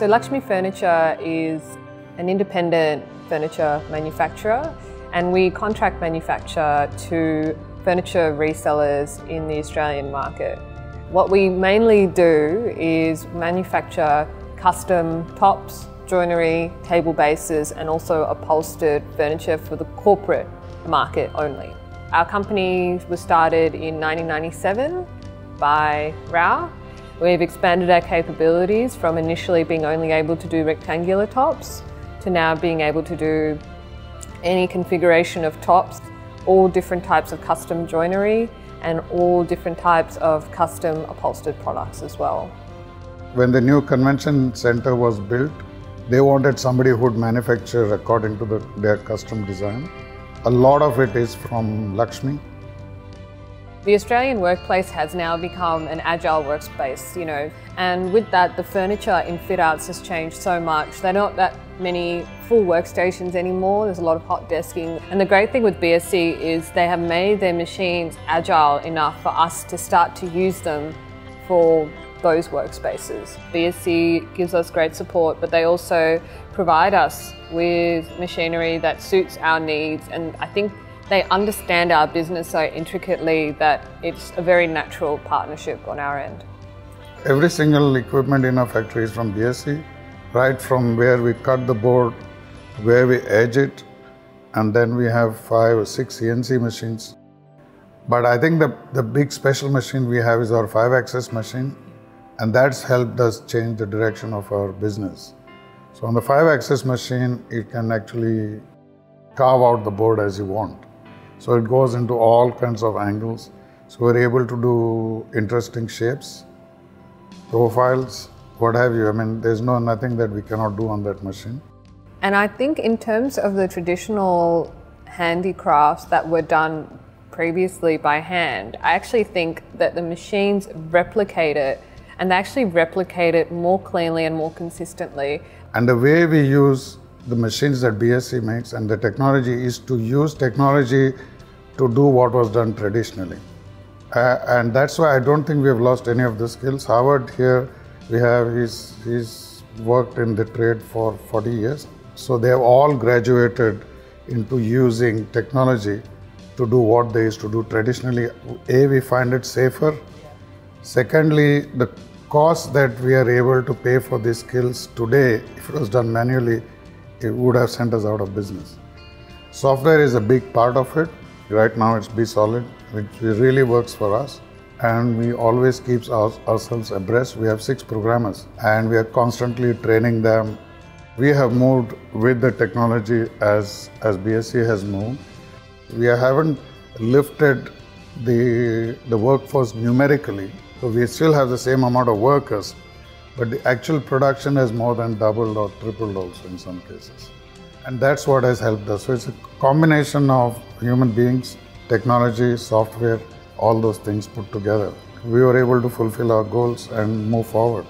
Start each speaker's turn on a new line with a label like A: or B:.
A: So Luxmy Furniture is an independent furniture manufacturer, and we contract manufacture to furniture resellers in the Australian market. What we mainly do is manufacture custom tops, joinery, table bases, and also upholstered furniture for the corporate market only. Our company was started in 1997 by Rao. We've expanded our capabilities from initially being only able to do rectangular tops to now being able to do any configuration of tops, all different types of custom joinery, and all different types of custom upholstered products as well.
B: When the new convention center was built, they wanted somebody who would manufacture according to their custom design. A lot of it is from Luxmy.
A: The Australian workplace has now become an agile workspace, and with that, the furniture in fit outs has changed so much. There are not that many full workstations anymore. There's a lot of hot desking. And the great thing with Biesse is they have made their machines agile enough for us to start to use them for those workspaces. Biesse gives us great support, but they also provide us with machinery that suits our needs, and I think they understand our business so intricately that it's a very natural partnership on our end.
B: Every single equipment in our factory is from Biesse, right from where we cut the board, where we edge it, and then we have 5 or 6 CNC machines. But I think the big special machine we have is our 5-axis machine, and that's helped us change the direction of our business. So on the 5-axis machine, you can actually carve out the board as you want. So it goes into all kinds of angles. So we're able to do interesting shapes, profiles, what have you. I mean, there's nothing that we cannot do on that machine.
A: And I think in terms of the traditional handicrafts that were done previously by hand, I actually think that the machines replicate it, and they actually replicate it more cleanly and more consistently.
B: And the way we use the machines that Biesse makes and the technology is to use technology to do what was done traditionally. And that's why I don't think we have lost any of the skills. Howard here, he's worked in the trade for 40 years. So they have all graduated into using technology to do what they used to do traditionally. A, we find it safer. Secondly, the cost that we are able to pay for these skills today, if it was done manually, it would have sent us out of business. Software is a big part of it. Right now it's BSolid, which really works for us, and we always keep ourselves abreast. We have 6 programmers and we are constantly training them. We have moved with the technology as Biesse has moved. We haven't lifted the workforce numerically, so we still have the same amount of workers, but the actual production has more than doubled or tripled also in some cases. And that's what has helped us. So it's a combination of human beings, technology, software, all those things put together. We were able to fulfill our goals and move forward.